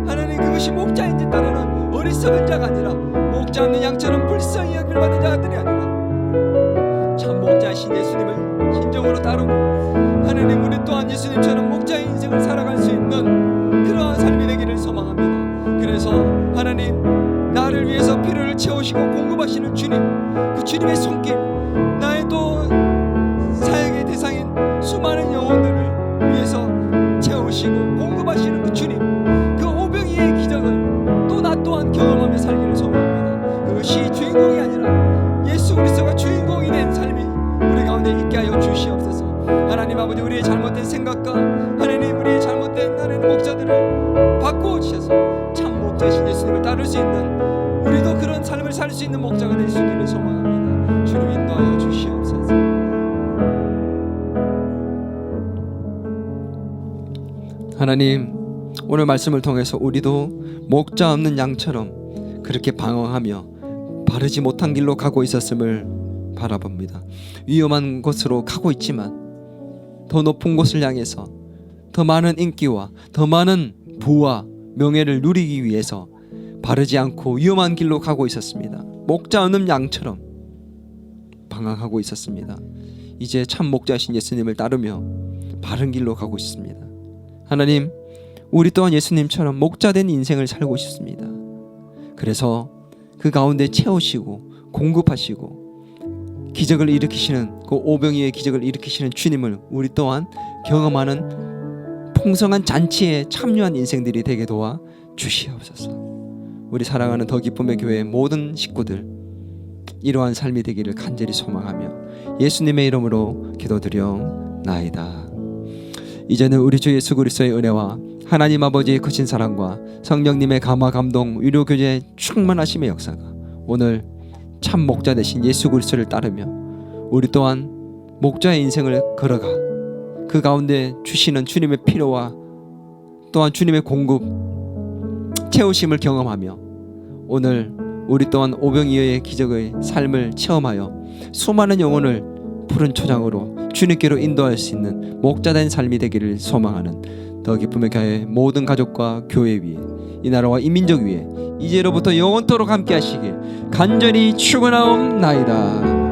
하나님 그것이 목자인지 따르는 어리석은 자가 아니라, 목자 없는 양처럼 불쌍히 여김을 받는 자들이 아니라 참 목자이신 예수님을 진정으로 따르고, 하나님 우리 또한 예수님처럼 목자의 인생을 살아갈 수 있는 그러한 삶이 되기를 소망합니다. 그래서 하나님, 나를 위해서 필요를 채우시고 공급하시는 주님, 그 주님의 손길, 나의 또 사역의 대상인 수많은 영혼들을 위해서 채우시고 공급하시는 그 주님, 그 오병이의 기적을 또 나 또한 경험하며 살기를 소망합니다. 그것이 주인공이 아니라 예수 그리스도가 주인공이 된 삶이 우리 가운데 있게 하여 주시옵소서. 하나님 아버지, 우리의 잘못된 생각과 하나님 우리의 잘못된 하나님 목자들을 바꾸어 주셔서 참 목자이신 예수님을 따를 수 있는, 우리도 그런 삶을 살 수 있는 목자가 될 수 있기를 소망합니다. 주님, 인도하여 주시옵소서. 하나님, 오늘 말씀을 통해서 우리도 목자 없는 양처럼 그렇게 방황하며 바르지 못한 길로 가고 있었음을 바라봅니다. 위험한 곳으로 가고 있지만 더 높은 곳을 향해서 더 많은 인기와 더 많은 부와 명예를 누리기 위해서 바르지 않고 위험한 길로 가고 있었습니다. 목자 없는 양처럼 방황하고 있었습니다. 이제 참 목자이신 예수님을 따르며 바른 길로 가고 있습니다. 하나님, 우리 또한 예수님처럼 목자된 인생을 살고 싶습니다. 그래서 그 가운데 채우시고 공급하시고 기적을 일으키시는, 그 오병이의 기적을 일으키시는 주님을 우리 또한 경험하는 풍성한 잔치에 참여한 인생들이 되게 도와 주시옵소서. 우리 사랑하는 더 기쁨의 교회 모든 식구들 이러한 삶이 되기를 간절히 소망하며 예수님의 이름으로 기도드려나이다. 이제는 우리 주 예수 그리스도의 은혜와 하나님 아버지의 크신 사랑과 성령님의 감화 감동 위로 교제의 충만하심의 역사가 오늘 참 목자 되신 예수 그리스도를 따르며 우리 또한 목자의 인생을 걸어가 그 가운데 주시는 주님의 필요와 또한 주님의 공급 채우심을 경험하며 오늘 우리 또한 오병이어의 기적의 삶을 체험하여 수많은 영혼을 푸른 초장으로 주님께로 인도할 수 있는 목자된 삶이 되기를 소망하는 더 기쁨의 교회 모든 가족과 교회 위에 이 나라와 이 민족 위에 이제로부터 영원토록 함께 하시길 간절히 축원하옵나이다.